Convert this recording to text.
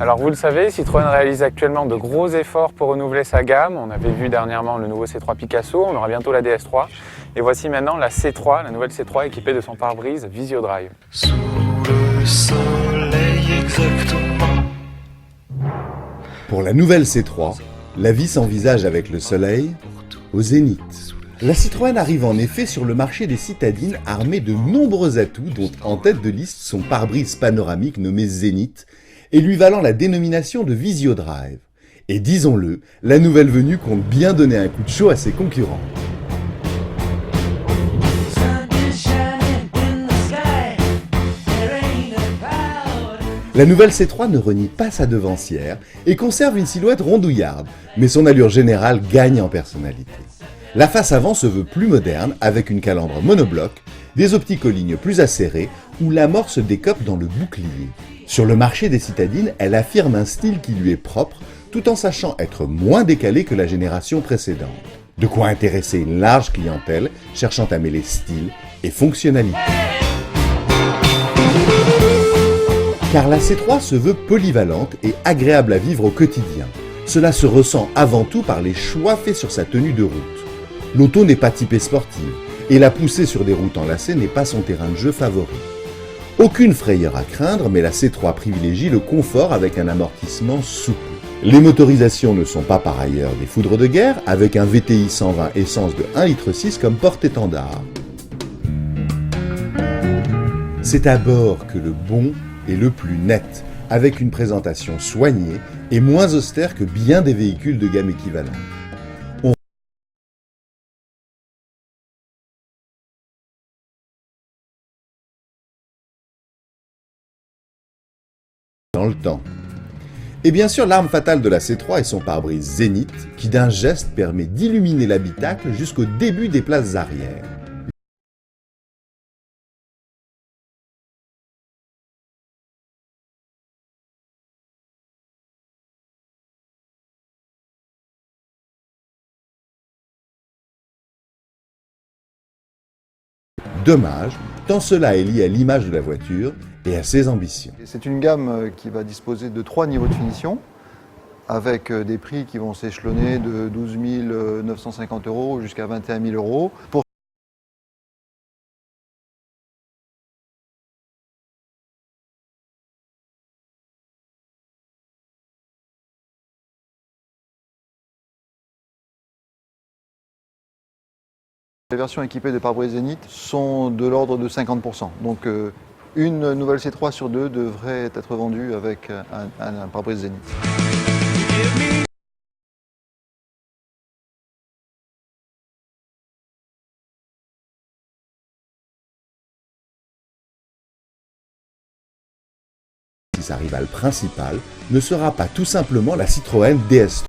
Alors vous le savez, Citroën réalise actuellement de gros efforts pour renouveler sa gamme. On avait vu dernièrement le nouveau C3 Picasso, on aura bientôt la DS3. Et voici maintenant la C3, la nouvelle C3 équipée de son pare-brise VisioDrive. Sous le soleil exactement. Pour la nouvelle C3, la vie s'envisage avec le soleil au zénith. La Citroën arrive en effet sur le marché des citadines armée de nombreux atouts dont en tête de liste son pare-brise panoramique nommé Zénith et lui valant la dénomination de VisioDrive. Et disons-le, la nouvelle venue compte bien donner un coup de chaud à ses concurrents. La nouvelle C3 ne renie pas sa devancière et conserve une silhouette rondouillarde, mais son allure générale gagne en personnalité. La face avant se veut plus moderne avec une calandre monobloc, des optiques aux lignes plus acérées où la mort se décope dans le bouclier. Sur le marché des citadines, elle affirme un style qui lui est propre tout en sachant être moins décalé que la génération précédente. De quoi intéresser une large clientèle cherchant à mêler style et fonctionnalité. Car la C3 se veut polyvalente et agréable à vivre au quotidien. Cela se ressent avant tout par les choix faits sur sa tenue de route. L'auto n'est pas typée sportive, et la poussée sur des routes enlacées n'est pas son terrain de jeu favori. Aucune frayeur à craindre, mais la C3 privilégie le confort avec un amortissement souple. Les motorisations ne sont pas par ailleurs des foudres de guerre, avec un VTI 120 essence de 1,6 litre comme porte-étendard. C'est à bord que le bon est le plus net, avec une présentation soignée et moins austère que bien des véhicules de gamme équivalente. Dans le temps. Et bien sûr, l'arme fatale de la C3 est son pare-brise Zénith, qui d'un geste permet d'illuminer l'habitacle jusqu'au début des places arrière. Dommage, tant cela est lié à l'image de la voiture et à ses ambitions. C'est une gamme qui va disposer de 3 niveaux de finition, avec des prix qui vont s'échelonner de 12 950 € jusqu'à 21 000 €. Les versions équipées de pare-brise Zénith sont de l'ordre de 50%. Donc une nouvelle C3 sur 2 devrait être vendue avec un pare-brise Zénith. Sa rivale principale ne sera pas tout simplement la Citroën DS3.